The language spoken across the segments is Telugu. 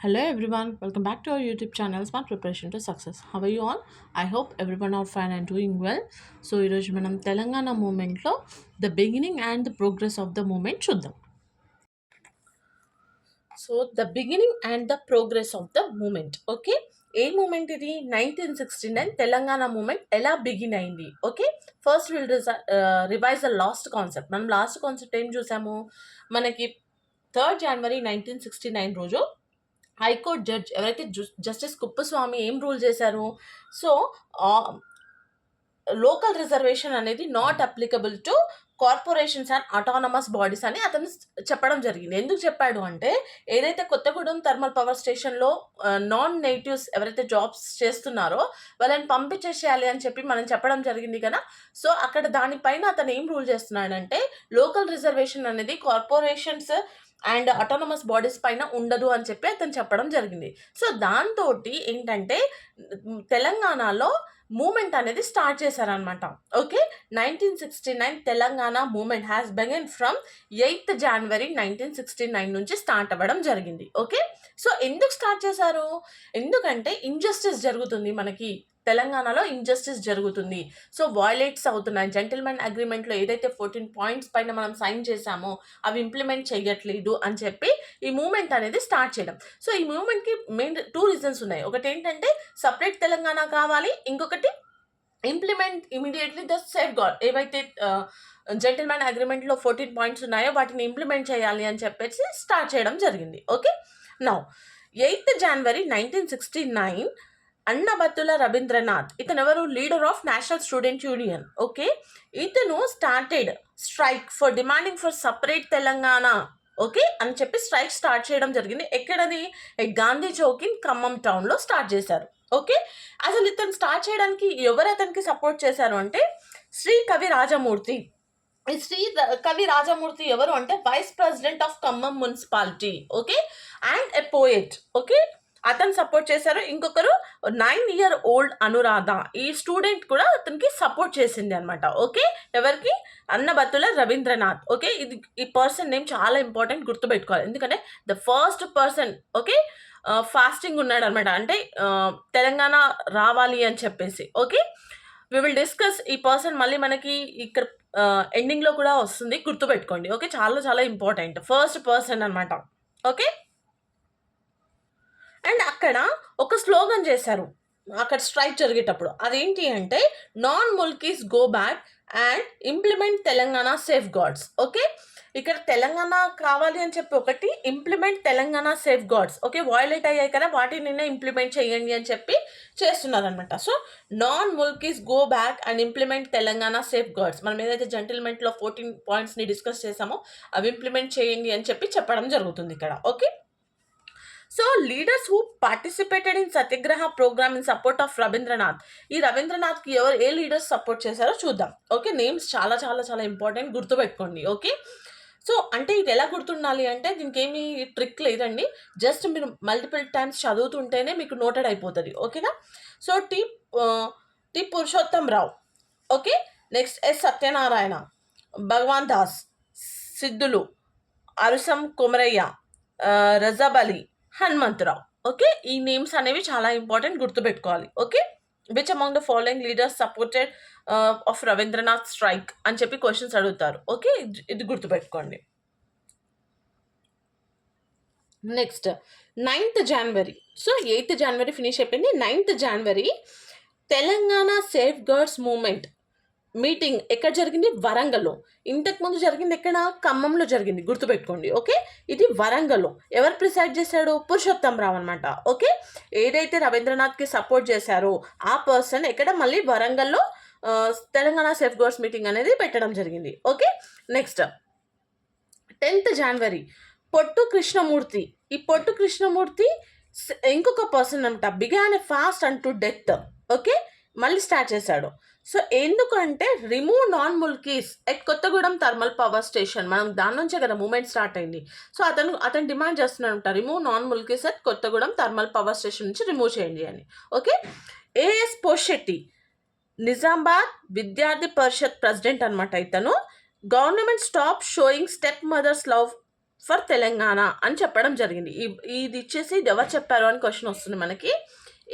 Hello everyone, welcome back to our YouTube channel Smart Preparation to Success. How are you all? I hope everyone are fine and doing well. So ఈరోజు మనం తెలంగాణ మూమెంట్లో the beginning and the progress of the movement చూద్దాం. So the beginning and the progress of the movement. Okay, ఏ మూమెంట్ ఇది? 1969 తెలంగాణ మూమెంట్ ఎలా బిగిన్ అయింది? Okay, first will revise the last concept. మనం లాస్ట్ కాన్సెప్ట్ ఏం చూసాము? మనకి 3 జనవరి 1969 రోజు హైకోర్టు జడ్జ్ ఎవరైతే జస్టిస్ కుప్పస్వామి ఏం రూల్ చేశారు? సో లోకల్ రిజర్వేషన్ అనేది not applicable to corporations and autonomous bodies అని అతను చెప్పడం జరిగింది. ఎందుకు చెప్పాడు అంటే, ఏదైతే కొత్తగూడెం థర్మల్ పవర్ స్టేషన్లో నాన్ నేటివ్స్ ఎవరైతే జాబ్స్ చేస్తున్నారో వాళ్ళని పంపించేసేయాలి అని చెప్పి మనం చెప్పడం జరిగింది కదా. సో అక్కడ దానిపైన అతను ఏం రూల్ చేస్తున్నాడంటే, లోకల్ రిజర్వేషన్ అనేది కార్పొరేషన్స్ అండ్ అటానమస్ బాడీస్ పైన ఉండదు అని చెప్పి అతను చెప్పడం జరిగింది. సో దాంతో ఏంటంటే తెలంగాణలో మూమెంట్ అనేది స్టార్ట్ చేశారనమాట. Okay, 1969 Telangana movement has begin from 8th January 1969 నుంచి స్టార్ట్ అవ్వడం జరిగింది. ఓకే, సో ఎందుకు స్టార్ట్ చేశారు? ఎందుకంటే ఇంజస్టిస్ జరుగుతుంది, మనకి తెలంగాణలో ఇంజస్టిస్ జరుగుతుంది. సో వయలేట్స్ అవుతున్నాయి. జెంటిల్మెన్ అగ్రిమెంట్లో ఏదైతే 14 పాయింట్స్ పైన మనం సైన్ చేశామో అవి ఇంప్లిమెంట్ చేయట్లేదు అని చెప్పి ఈ మూమెంట్ అనేది స్టార్ట్ చేయడం. సో ఈ మూమెంట్కి మెయిన్ 2 రీజన్స్ ఉన్నాయి. ఒకటి ఏంటంటే సపరేట్ తెలంగాణ కావాలి, ఇంకొకటి implement immediately the safeguard. ఏవైతే జెంటిల్మెన్ అగ్రిమెంట్లో 14 పాయింట్స్ ఉన్నాయో వాటిని ఇంప్లిమెంట్ చేయాలి అని చెప్పేసి స్టార్ట్ చేయడం జరిగింది. Okay, now 8th January 1969 Annabathula Ravindranath, ఇతను ఎవరు? Leader of national student union. Okay, ఇతను started strike for demanding for separate Telangana. Okay అని చెప్పి స్ట్రైక్ స్టార్ట్ చేయడం జరిగింది. ఎక్కడది? గాంధీ చౌక్ ఇన్ ఖమ్మం టౌన్లో స్టార్ట్ చేశారు. ఓకే, అసలు ఇతను స్టార్ట్ చేయడానికి ఎవరు అతనికి సపోర్ట్ చేశారు అంటే శ్రీ కవి రాజమూర్తి. ఈ శ్రీ కవి రాజమూర్తి ఎవరు అంటే vice president of Khammam municipality. Okay, and a poet. Okay, అతను సపోర్ట్ చేశారు. ఇంకొకరు 9-year-old అనురాధ, ఈ స్టూడెంట్ కూడా అతనికి సపోర్ట్ చేసింది అనమాట. ఓకే, ఎవరికి? అన్నబత్తుల రవీంద్రనాథ్. ఓకే, ఈ పర్సన్ నేమ్ చాలా ఇంపార్టెంట్, గుర్తుపెట్టుకోవాలి. ఎందుకంటే the first person okay fasting ఉన్నాడు అనమాట, అంటే తెలంగాణ రావాలి అని చెప్పేసి. ఓకే, వి విల్ డిస్కస్ ఈ పర్సన్ మళ్ళీ మనకి ఇక్కడ ఎండింగ్లో కూడా వస్తుంది, గుర్తుపెట్టుకోండి. ఓకే, చాలా చాలా ఇంపార్టెంట్ ఫస్ట్ పర్సన్ అనమాట. ఓకే, అండ్ అక్కడ ఒక స్లోగన్ చేశారు అక్కడ స్ట్రైక్ జరిగేటప్పుడు. అదేంటి అంటే non Mulkis go back and implement Telangana safe guards. Okay, ఇక్కడ తెలంగాణ కావాలి అని చెప్పి ఒకటి, implement Telangana safe guards. Okay, violate అయ్యాయి కదా, వాటిని ఇంప్లిమెంట్ చేయండి అని చెప్పి చేస్తున్నారనమాట. So non Mulkis go back and implement Telangana safe guards. మనం ఏదైతే జెంటిల్మెంట్లో 14 పాయింట్స్ని డిస్కస్ చేసామో అవి ఇంప్లిమెంట్ చేయండి అని చెప్పి చెప్పడం జరుగుతుంది ఇక్కడ. Okay, so leaders who participated in satyagraha program in support of Ravindranath. ఈ రవీంద్రనాథ్కి ఏ లీడర్స్ సపోర్ట్ చేశారో చూద్దాం. ఓకే, నేమ్స్ చాలా చాలా చాలా ఇంపార్టెంట్, గుర్తుపెట్టుకోండి. ఓకే, సో అంటే ఇది ఎలా గుర్తుండాలి అంటే దీనికి ఏమి ట్రిక్ లేదండి, జస్ట్ మీరు మల్టిపుల్ టైమ్స్ చదువుతుంటేనే మీకు నోటెడ్ అయిపోతుంది. ఓకేనా? So T Purushottam Rao. Okay, next S Satyanarayana, Bhagwan Das, Siddhulu, Arusam Komaraiah, Rajab Ali, Hanumantharao. Okay, ఈ నేమ్స్ అనేవి చాలా ఇంపార్టెంట్, గుర్తుపెట్టుకోవాలి. Okay, which among the following leaders supported of Ravindranath strike అని చెప్పి క్వశ్చన్స్ అడుగుతారు. ఓకే, ఇది గుర్తుపెట్టుకోండి. Next 9th January. So 8th January finish అయిపోయింది. 9th January Telangana safeguards movement meeting ఎక్కడ జరిగింది? వరంగల్లో. ఇంతకుముందు జరిగింది ఎక్కడ? ఖమ్మంలో జరిగింది, గుర్తుపెట్టుకోండి. ఓకే, ఇది వరంగల్లో. ఎవరు ప్రిసైడ్ చేశాడు? పురుషోత్తం రావు అనమాట. ఓకే, ఏదైతే రవీంద్రనాథ్కి సపోర్ట్ చేశారో ఆ పర్సన్ ఎక్కడ? మళ్ళీ వరంగల్లో తెలంగాణ సేఫ్ గార్డ్స్ మీటింగ్ అనేది పెట్టడం జరిగింది. ఓకే, నెక్స్ట్ 10th January పొట్టు కృష్ణమూర్తి. ఈ పొట్టు కృష్ణమూర్తి ఇంకొక పర్సన్ అనమాట, began a fast and to death. Okay, మళ్ళీ స్టార్ట్ చేశాడు. సో ఎందుకంటే remove non Mulkis at Kothagudem thermal power station, మనం దాని నుంచే కదా మూమెంట్ స్టార్ట్ అయింది. సో అతను డిమాండ్ చేస్తున్నాడంట, remove non Mulkis at Kothagudem thermal power station నుంచి రిమూవ్ చేయండి అని. ఓకే, ఏఎస్ పోషెట్టి, నిజామాబాద్ విద్యార్థి పరిషత్ ప్రెసిడెంట్ అనమాట. ఇతను government stop showing step mother's love for Telangana అని చెప్పడం జరిగింది. ఇది ఇచ్చేసి ఇది ఎవరు చెప్పారు అని క్వశ్చన్ వస్తుంది మనకి.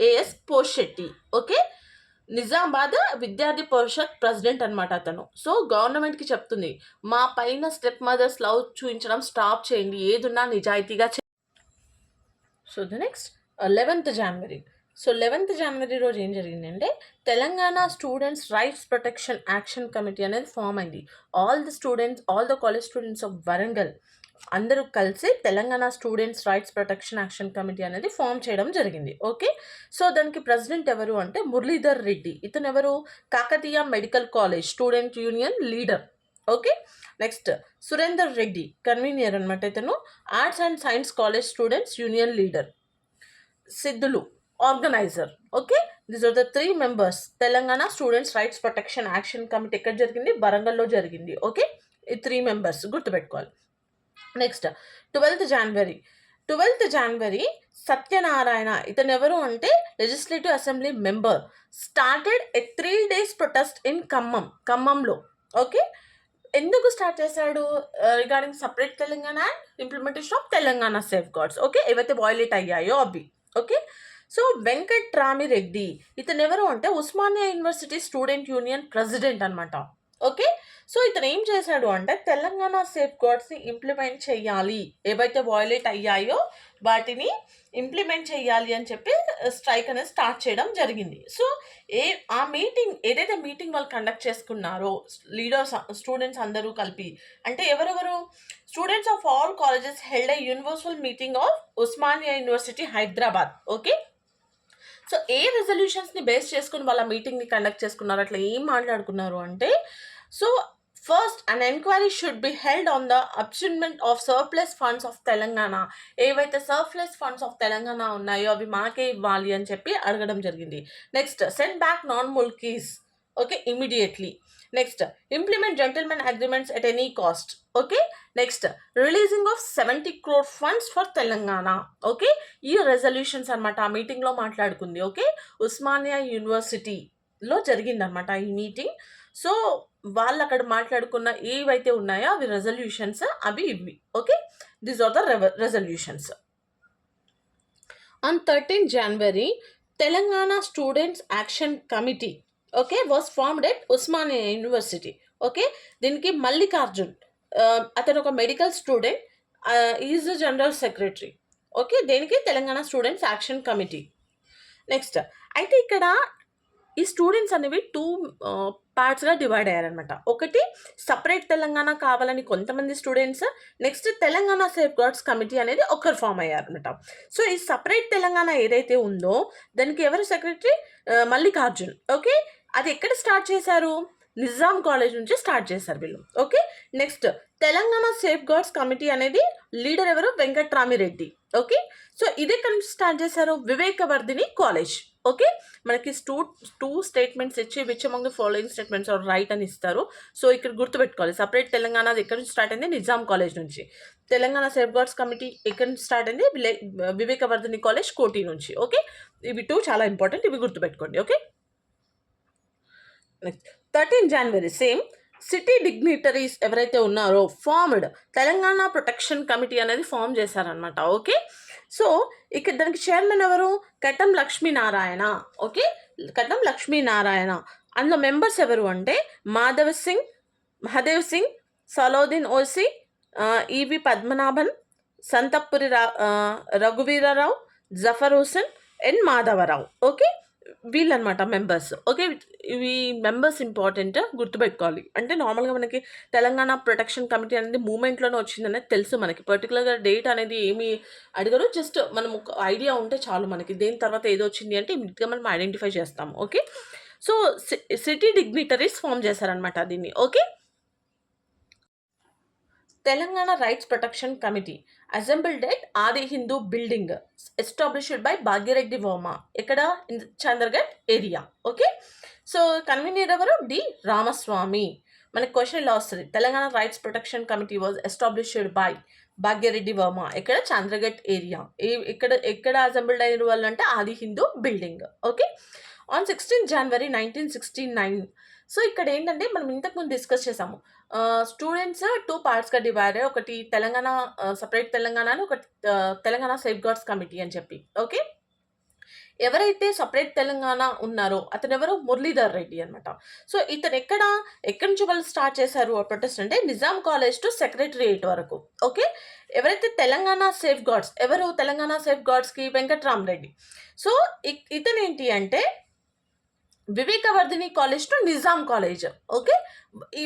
ఏఎస్ పోషెట్టి. ఓకే, నిజామాబాద్ విద్యార్థి పరిషత్ ప్రెసిడెంట్ అనమాట అతను. సో గవర్నమెంట్కి చెప్తుంది, మా పైన స్టెప్ మదర్స్ లవ్ చూపించడం స్టాప్ చేయండి, ఏదున్నా నిజాయితీగా. So the next 11th January. So 11th January రోజు ఏం జరిగిందంటే Telangana students rights protection action committee అనేది ఫామ్ అయింది. All the college students of Warangal అందరూ కలిసి Telangana students rights protection action committee అనేది ఫామ్ చేయడం జరిగింది. ఓకే, సో దానికి ప్రెసిడెంట్ ఎవరు అంటే మురళీధర్ రెడ్డి. ఇతను ఎవరు? Kakatiya medical college student union leader. Okay, next Surender Reddy convener అనమాట. ఇతను arts and science college students union leader. Siddhulu organizer. Okay, these are the 3 members. Telangana students rights protection action committee ఎక్కడ జరిగింది? వరంగల్లో జరిగింది. ఓకే, ఈ 3 members గుర్తుపెట్టుకోవాలి. Next 12th January Satyanarayana. ఇతను ఎవరు అంటే legislative assembly member. Started a 3 days protest in ఖమ్మంలో. ఓకే, ఎందుకు స్టార్ట్ చేశాడు? Regarding separate Telangana and implementation of Telangana safe guards. Okay, ఏవైతే వాయిలేట్ అయ్యాయో అవి. ఓకే, సో వెంకట్రామిరెడ్డి ఇతను ఎవరు అంటే Osmania university student union president అనమాట. ఓకే, సో ఇతను ఏం చేశాడు అంటే తెలంగాణ సేఫ్ గార్డ్స్ని ఇంప్లిమెంట్ చేయాలి, ఏవైతే వాయిలేట్ అయ్యాయో వాటిని ఇంప్లిమెంట్ చేయాలి అని చెప్పి స్ట్రైక్ అనేది స్టార్ట్ చేయడం జరిగింది. సో ఆ మీటింగ్ ఏదైతే మీటింగ్ వాళ్ళు కండక్ట్ చేసుకున్నారో లీడర్స్ స్టూడెంట్స్ అందరూ కలిపి, అంటే ఎవరెవరు? Students of all colleges held a universal meeting of Osmania university Hyderabad. Okay, so ఏ రెజల్యూషన్స్ని బేస్ చేసుకుని వాళ్ళ మీటింగ్ని కండక్ట్ చేసుకున్నారు? అట్లా ఏం మాట్లాడుకున్నారు అంటే, so first an enquiry should be held on the absentment of surplus funds of Telangana. ఏవైతే సర్ప్లస్ ఫండ్స్ ఆఫ్ తెలంగాణ ఉన్నాయో అవి మాకే ఇవ్వాలి అని చెప్పి అడగడం జరిగింది. Next send back non Mulkis. Okay, immediately. Next implement gentlemen agreements at any cost. Okay, next releasing of 70 crore funds for Telangana. Okay, ఈ రెజల్యూషన్స్ అనమాట ఆ మీటింగ్లో మాట్లాడుకుంది. ఓకే, ఉస్మానియా యూనివర్సిటీలో జరిగిందనమాట ఈ మీటింగ్. సో వాళ్ళు అక్కడ మాట్లాడుకున్న ఏవైతే ఉన్నాయో అవి రెజల్యూషన్స్, అవి ఇవి. Okay, these are the resolutions. On 13th January Telangana students action committee okay was formed at Osmania university. Okay, దీనికి మల్లికార్జున్ అతను ఒక medical student, is the general secretary. Okay, దేనికి? Telangana students action committee. Next అయితే ఇక్కడ ఈ స్టూడెంట్స్ అనేవి 2 పార్ట్స్గా డివైడ్ అయ్యారనమాట. ఒకటి సపరేట్ తెలంగాణ కావాలని కొంతమంది students, next Telangana safeguards committee అనేది ఒకరు ఫామ్ అయ్యారనమాట. సో ఈ సపరేట్ తెలంగాణ ఏదైతే ఉందో దానికి ఎవరు సెక్రటరీ? మల్లికార్జున్. ఓకే, అది ఎక్కడ స్టార్ట్ చేశారు? నిజాం కాలేజ్ నుంచి స్టార్ట్ చేశారు వీళ్ళు. Okay, next Telangana safeguards committee అనేది లీడర్ ఎవరు? వెంకట్రామిరెడ్డి. ఓకే, సో ఇది ఎక్కడ నుంచి స్టార్ట్ చేశారు? వివేకవర్ధిని కాలేజ్. ఓకే, మనకి టూ స్టేట్మెంట్స్ ఇచ్చి which among the following statements are right అని ఇస్తారు. సో ఇక్కడ గుర్తుపెట్టుకోవాలి, సపరేట్ తెలంగాణ ఎక్కడి నుంచి స్టార్ట్ అయింది? నిజాం కాలేజ్ నుంచి. తెలంగాణ సేఫ్ గార్డ్స్ కమిటీ ఎక్కడి నుంచి స్టార్ట్ అయింది? వివేకవర్ధిని కాలేజ్ కోటి నుంచి. ఓకే, ఇవి 2 చాలా ఇంపార్టెంట్, ఇవి గుర్తుపెట్టుకోండి. Okay, next 13th January same city dignitaries ఎవరైతే ఉన్నారో ఫార్మ్డ్ తెలంగాణ ప్రొటెక్షన్ కమిటీ అనేది ఫామ్ చేశారనమాట. ఓకే, సో ఇక్కడ దానికి చైర్మన్ ఎవరు? కటం లక్ష్మీనారాయణ. ఓకే, కటం లక్ష్మీనారాయణ. అందులో మెంబర్స్ ఎవరు అంటే మహదేవ్ సింగ్, సలోదిన్ ఓసి, ఈవి పద్మనాభన్, సంతపురి రఘువీరరావు, జఫర్ హుసేన్, ఎన్ మాధవరావు. ఓకే, వీళ్ళనమాట మెంబర్స్. ఓకే, ఇవి మెంబర్స్ ఇంపార్టెంట్, గుర్తుపెట్టుకోవాలి. అంటే నార్మల్గా మనకి తెలంగాణ ప్రొటెక్షన్ కమిటీ అనేది మూమెంట్లోనే వచ్చిందనేది తెలుసు మనకి. పర్టికులర్గా డేట్ అనేది ఏమి అడగరు, జస్ట్ మనం ఒక ఐడియా ఉంటే చాలు మనకి. దేని తర్వాత ఏదో వచ్చింది అంటే ఇమీడియట్గా మనం ఐడెంటిఫై చేస్తాము. Okay, so city dignitaries form చేశారనమాట దీన్ని. Okay, Telangana rights protection committee assembled at Adi Hindu building established by Bhagyareddy Varma. ఇక్కడ in Chandragarh area. Okay, so convener ఎవరు? డి రామస్వామి. మనకి క్వశ్చన్ ఇలా వస్తుంది, Telangana rights protection committee was established by Bhagyareddy Varma. ఇక్కడ చంద్రగఢ్ ఏరియా. ఎక్కడ అసెంబ్ల్డ్ అయిన వాళ్ళు అంటే Adi Hindu building. Okay, on 16th January 1969. So ఇక్కడ ఏంటంటే మనం ఇంతకుముందు డిస్కస్ చేసాము, స్టూడెంట్స్ 2 పార్ట్స్‌గా డివైడ్ అయ్యారు. ఒకటి తెలంగాణ సెపరేట్ తెలంగాణ అని, ఒకటి తెలంగాణ సేఫ్ గార్డ్స్ కమిటీ అని చెప్పి. ఓకే. ఎవరైతే సెపరేట్ తెలంగాణ ఉన్నారో అతనెవరు? మురళీధర్ రెడ్డి అనమాట. సో, ఇతను ఎక్కడి నుంచి వాళ్ళు స్టార్ట్ చేశారు ఆ ప్రొటెస్ట్ అంటే నిజాం కాలేజ్ టు సెక్రటరియేట్ వరకు. ఓకే. ఎవరైతే తెలంగాణ సేఫ్ గార్డ్స్ ఎవరు తెలంగాణ సేఫ్ గార్డ్స్‌కి వెంకట్రామరెడ్డి. సో, ఇతనేంటి అంటే Vivekavardhini college to Nizam college. Okay.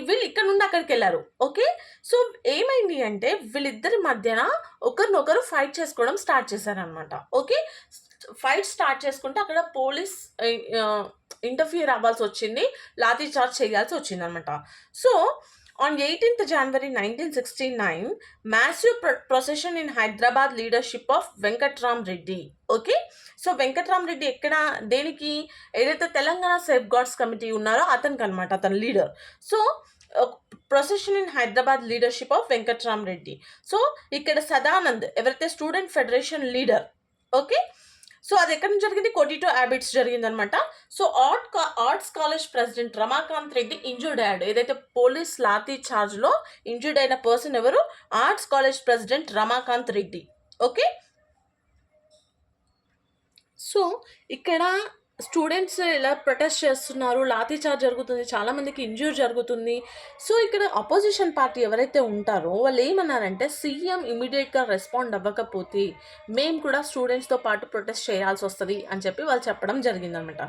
వీళ్ళు ఇక్కడ నుండి అక్కడికి వెళ్ళారు. ఓకే. సో ఏమైంది అంటే వీళ్ళిద్దరి మధ్యన ఒకరినొకరు ఫైట్ చేసుకోవడం స్టార్ట్ చేశారనమాట. ఓకే. ఫైట్ స్టార్ట్ చేసుకుంటే అక్కడ పోలీస్ ఇంటర్ఫియర్ అవ్వాల్సి వచ్చింది, లాఠీ చార్జ్ చేయాల్సి వచ్చింది అనమాట. So on 18th January 1969, massive procession in Hyderabad leadership of Venkatram Reddy. Okay. So Venkatram Reddy దేనికి ఏదైతే తెలంగాణ సేఫ్ గార్డ్స్ కమిటీ ఉన్నారో అతనికి అనమాట, అతను leader. So procession in Hyderabad leadership of Venkatram Reddy. So ఇక్కడ సదానంద్ ఎవరైతే student federation leader. Okay. So అది ఎక్కడి నుంచి జరిగింది? కొటిటో హ్యాబిట్స్ జరిగిందనమాట. So arts college president Ramakanth Reddy injured అయ్యాడు. ఏదైతే పోలీస్ లాఠీ చార్జ్లో ఇంజూర్డ్ అయిన పర్సన్ ఎవరు? Arts college president Ramakanth Reddy. Okay. So ఇక్కడ స్టూడెంట్స్ ఇలా ప్రొటెస్ట్ చేస్తున్నారు, లాఠీ చార్జ్ జరుగుతుంది, చాలామందికి ఇంజ్యూర్ జరుగుతుంది. సో ఇక్కడ అపోజిషన్ పార్టీ ఎవరైతే ఉంటారో వాళ్ళు ఏమన్నారంటే సీఎం ఇమీడియట్గా రెస్పాండ్ అవ్వకపోతే మేము కూడా స్టూడెంట్స్తో పాటు ప్రొటెస్ట్ చేయాల్సి వస్తుంది అని చెప్పి వాళ్ళు చెప్పడం జరిగిందనమాట.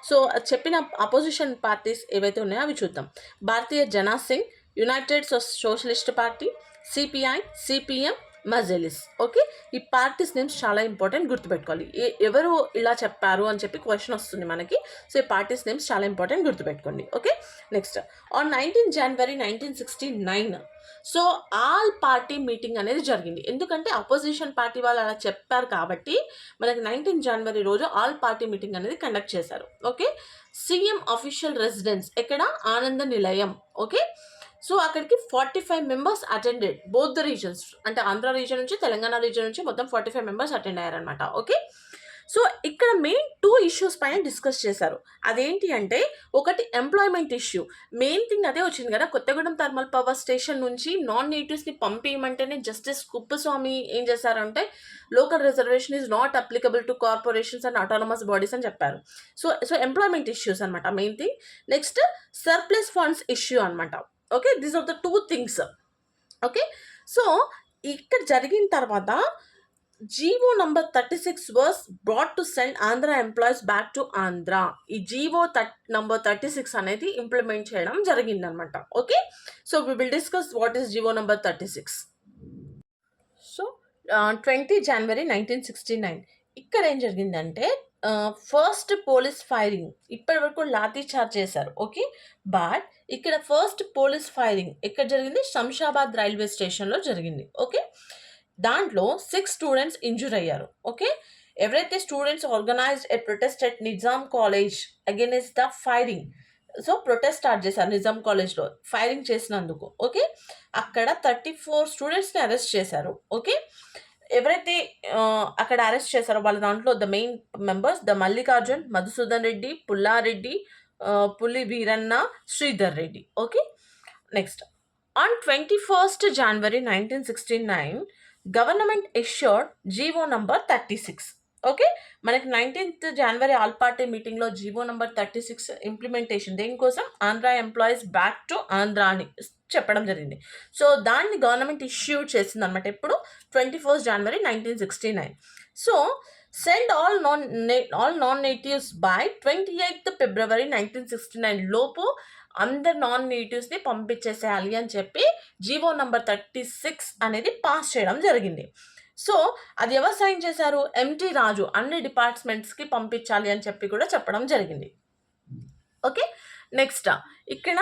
సో చెప్పిన అపోజిషన్ పార్టీస్ ఏవైతే ఉన్నాయో అవి చూద్దాం. Bharatiya Jansangh, united socialist party, CPI, CPM, Majlis. Okay. ఈ పార్టీస్ నేమ్స్ చాలా ఇంపార్టెంట్, గుర్తుపెట్టుకోవాలి. ఎవరు ఇలా చెప్పారు అని చెప్పి క్వశ్చన్ వస్తుంది మనకి. సో ఈ పార్టీస్ నేమ్స్ చాలా ఇంపార్టెంట్, గుర్తుపెట్టుకోండి. Okay. Next on 19 January 1969 so all party meeting అనేది జరిగింది. ఎందుకంటే అపోజిషన్ పార్టీ వాళ్ళు అలా చెప్పారు కాబట్టి మనకి 19 January రోజు ఆల్ పార్టీ మీటింగ్ అనేది కండక్ట్ చేశారు. ఓకే. సీఎం అఫీషియల్ రెసిడెన్స్ ఎక్కడ? ఆనంద నిలయం. ఓకే. సో అక్కడికి 45 members attended both the reasons, అంటే ఆంధ్ర రీజన్ నుంచి తెలంగాణ రీజన్ నుంచి మొత్తం 45 మెంబర్స్ అటెండ్ అయ్యారనమాట. ఓకే. సో ఇక్కడ మెయిన్ 2 ఇష్యూస్ పైన డిస్కస్ చేశారు. అదేంటి అంటే ఒకటి ఎంప్లాయ్మెంట్ ఇష్యూ. మెయిన్ థింగ్ అదే వచ్చింది కదా, కొత్తగూడెం థర్మల్ పవర్ స్టేషన్ నుంచి నాన్ నేటివ్స్ని పంపించమంటేనే జస్టిస్ కుప్పస్వామి ఏం చేశారంటే local reservation is not applicable to corporations and autonomous bodies అని చెప్పారు. సో ఎంప్లాయ్మెంట్ ఇష్యూస్ అనమాట main thing. Next surplus funds issue అనమాట. Okay. These are the 2 things. Okay. So ఇక్కడ జరిగిన తర్వాత GO number 36 was brought to send Andhra employees back to Andhra. ఈ జీవో నంబర్ 36 అనేది ఇంప్లిమెంట్ చేయడం జరిగిందనమాట. Okay. So we will discuss what is GO number 36. So 20 January 1969 ఇక్కడ ఏం జరిగిందంటే ఫస్ట్ పోలీస్ ఫైరింగ్. ఇప్పటి వరకు లాఠీ చార్జ్ చేశారు. ఓకే. బట్ ఇక్కడ ఫస్ట్ పోలీస్ ఫైరింగ్ ఎక్కడ జరిగింది? శంషాబాద్ రైల్వే స్టేషన్లో జరిగింది. ఓకే. దాంట్లో 6 స్టూడెంట్స్ ఇంజూర్ అయ్యారు. ఓకే. ఎవరైతే students organised A protest at Nizam college against the firing. So protest start చేశారు నిజాం కాలేజ్లో ఫైరింగ్ చేసినందుకు. ఓకే. అక్కడ 34 స్టూడెంట్స్ని అరెస్ట్ చేశారు. ఓకే. ఎవరైతే అక్కడ అరెస్ట్ చేశారో వాళ్ళ దాంట్లో the main members the Mallikarjun, Madhusudan Reddy, Pullareddy, Puli Veeranna, Sridhar Reddy. Okay. Next on 21st January 1969 government issued GO number 36. Okay. మనకి 19th January ఆల్ పార్టీ మీటింగ్లో జీవో నంబర్ 36 ఇంప్లిమెంటేషన్ దేనికోసం? Andhra employees back to Andhra అని చెప్పడం జరిగింది. సో దాన్ని గవర్నమెంట్ ఇష్యూ చేసింది అనమాట. ఎప్పుడు? 21st January 1969. So send all non natives by 28th February 1969 లోపు అందరు నాన్ నేటివ్స్ని పంపించేసేయాలి అని చెప్పి జీవో నంబర్ 36 అనేది పాస్ చేయడం జరిగింది. సో అది ఎవరు సైన్ చేశారు? ఎంటీ రాజు అన్ని డిపార్ట్మెంట్స్కి పంపించాలి అని చెప్పి కూడా చెప్పడం జరిగింది. ఓకే. నెక్స్ట్ ఇక్కడ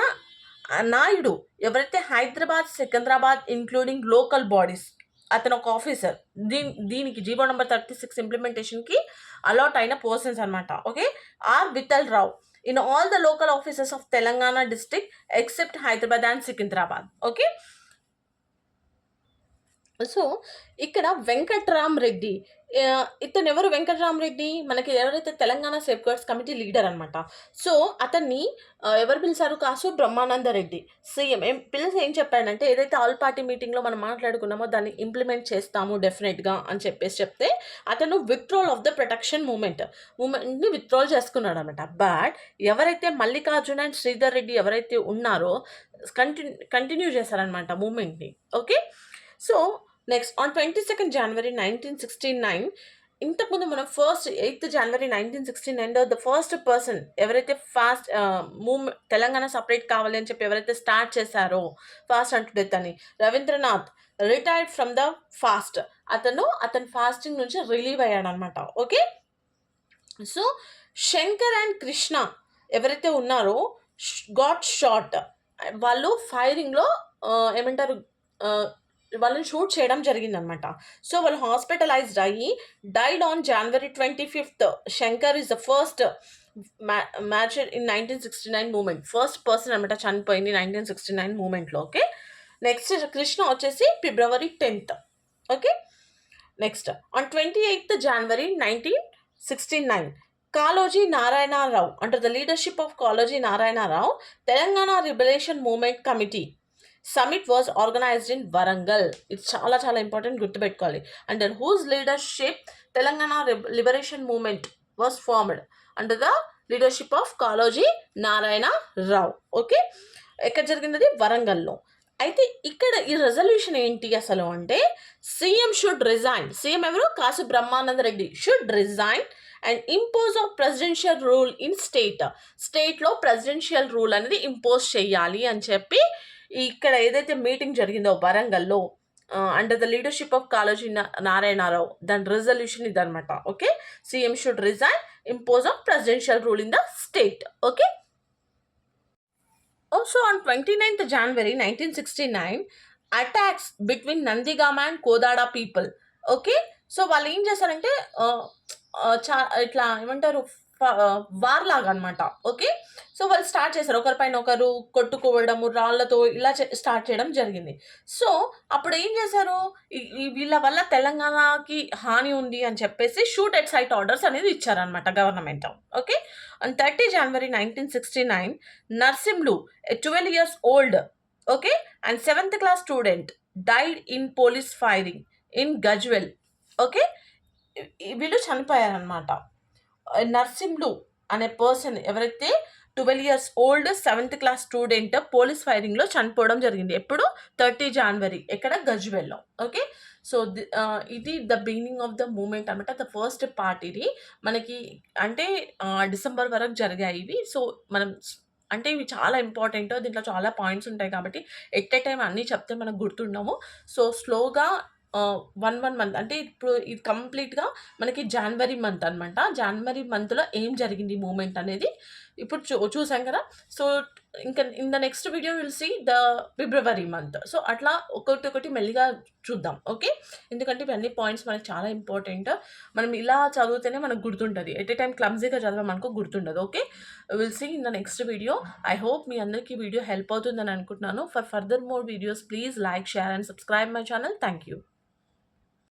నాయుడు ఎవరైతే Hyderabad, Secunderabad including local bodies, అతను ఒక ఆఫీసర్. దీనికి జీవో నెంబర్ 36 ఇంప్లిమెంటేషన్కి అలాట్ అయిన పర్సన్స్ అనమాట. Okay. R Vittal Rao in all the local offices of Telangana district except Hyderabad and Secunderabad. Okay. So, ఇక్కడ వెంకట్‌రామరెడ్డి ఇతనెవరు వెంకట్‌రామరెడ్డి? మనకి ఎవరైతే తెలంగాణ సేఫ్‌గార్డ్స్ కమిటీ లీడర్ అనమాట. సో, అతన్ని ఎవరు పిలిసారు? కాసు బ్రహ్మానందరెడ్డి సీఎం. పిలిసి ఏం చెప్పాడంటే, ఏదైతే ఆల్ పార్టీ మీటింగ్‌లో మనం మాట్లాడుకున్నామో దాన్ని ఇంప్లిమెంట్ చేస్తాము డెఫినెట్‌గా అని చెప్తే, అతను విత్‌డ్రాల్ ఆఫ్ ద ప్రొటెక్షన్ మూవ్‌మెంట్‌ని విత్‌డ్రాల్ చేసుకున్నాడనమాట. బట్ ఎవరైతే మల్లికార్జున్ అండ్ శ్రీధర్ రెడ్డి ఎవరైతే ఉన్నారో కంటిన్యూ చేశారనమాట మూవ్‌మెంట్‌ని. Okay. So, next on 22nd January 1969 ఇంతకుముందు మనం 8th January 1969లో ద ఫస్ట్ పర్సన్ ఎవరైతే తెలంగాణ సెపరేట్ కావాలి అని చెప్పి ఎవరైతే స్టార్ట్ చేశారో ఫాస్ట్ అంటూ డెత్ అని Ravindranath retired from the fast. అతను ఫాస్టింగ్ నుంచి రిలీవ్ అయ్యాడనమాట. Okay. So, Shankar and Krishna ఎవరైతే ఉన్నారో గాట్ షాట్. వాళ్ళు ఫైరింగ్‌లో ఏమంటారు వాళ్ళని షూట్ చేయడం జరిగిందనమాట. సో, వాళ్ళు హాస్పిటలైజ్డ్ అయ్యి died on January 25th. Shankar is the first martyr in 1969 movement. First person అనమాట చనిపోయింది 1969 మూవ్‌మెంట్‌లో. ఓకే. నెక్స్ట్ కృష్ణ వచ్చేసి February 10th. Okay. Next on 28th January 1969 Kaloji Narayanarao under the leadership of Kaloji Narayanarao Telangana liberation movement committee summit was organized in Warangal. ఇది చాలా చాలా ఇంపార్టెంట్, గుర్తుపెట్టుకోవాలి. Under whose leadership Telangana liberation movement was formed under the leadership of Kaloji Narayana Rao. Okay. ఎక్కడ జరిగింది? వరంగల్లో. అయితే ఇక్కడ ఈ రెజల్యూషన్ ఏంటి అసలు అంటే, సీఎం షుడ్ రిజైన్. సీఎం ఎవరు? Kasu Brahmananda Reddy should resign and impose of presidential rule in స్టేట్లో ప్రెసిడెన్షియల్ రూల్ అనేది ఇంపోజ్ చేయాలి అని చెప్పి ఇక్కడ ఏదైతే మీటింగ్ జరిగిందో వరంగల్లో under the leadership of Kaloji Narayanarao, దాని రెజల్యూషన్ ఇదనమాట. Okay. CM should resign, impose of presidential rule in the state. Okay. Also on 29th January 1969, attacks between Nandigama and Kodada people. Okay. So, వాళ్ళు ఏం చేశారంటే ఇట్లా ఏమంటారు వార్ లాగా అనమాట. ఓకే. సో, వాళ్ళు స్టార్ట్ చేశారు. ఒకరిపైన ఒకరు కొట్టుకోవడము, రాళ్ళతో ఇలా స్టార్ట్ చేయడం జరిగింది. సో, అప్పుడు ఏం చేశారు? వీళ్ళ వల్ల తెలంగాణకి హాని ఉంది అని చెప్పేసి షూట్ ఎట్ సైట్ ఆర్డర్స్ అనేది ఇచ్చారనమాట government. Okay. On 30 January 1969 Narsimhulu 12 years old, okay, and 7th class student died in police firing in Gajwel. Okay. వీళ్ళు చనిపోయారనమాట. నర్సింహులు అనే పర్సన్ ఎవరైతే 12 years old 7th class student police ఫైరింగ్లో చనిపోవడం జరిగింది. ఎప్పుడు? 30 January. ఎక్కడ? గజ్వెల్లో. ఓకే. సో, ఇది the beginning of the movement అనమాట. ద ఫస్ట్ పార్ట్ ఇది మనకి. అంటే డిసెంబర్ వరకు జరిగాయి ఇవి. సో, మనం అంటే ఇవి చాలా ఇంపార్టెంట్. దీంట్లో చాలా పాయింట్స్ ఉంటాయి కాబట్టి ఎట్ ఏ టైమ్ అన్నీ చెప్తే మనకు గుర్తుండవు. సో, స్లోగా 1 మంత్ అంటే ఇప్పుడు ఇది కంప్లీట్‌గా మనకి జనవరి మంత్ అనమాట. జనవరి మంత్‌లో ఏం జరిగింది మూవ్‌మెంట్ అనేది ఇప్పుడు చూసాం కదా! సో, ఇంకా in the next video will see the February month. So, అట్లా ఒకటి మెల్లిగా చూద్దాం. ఓకే. ఎందుకంటే ఇవన్నీ పాయింట్స్ మనకు చాలా ఇంపార్టెంట్. మనం ఇలా చదివితేనే మనకు గుర్తుంటది. ఎట్ ఏ టైమ్ క్లమ్జీగా చదివామనుకో గుర్తుండదు. Okay. Will see in the next video. I hope మీ అందరికీ వీడియో హెల్ప్ అవుతుందని అనుకుంటున్నాను. For further more videos please like, share and subscribe my channel. Thank you.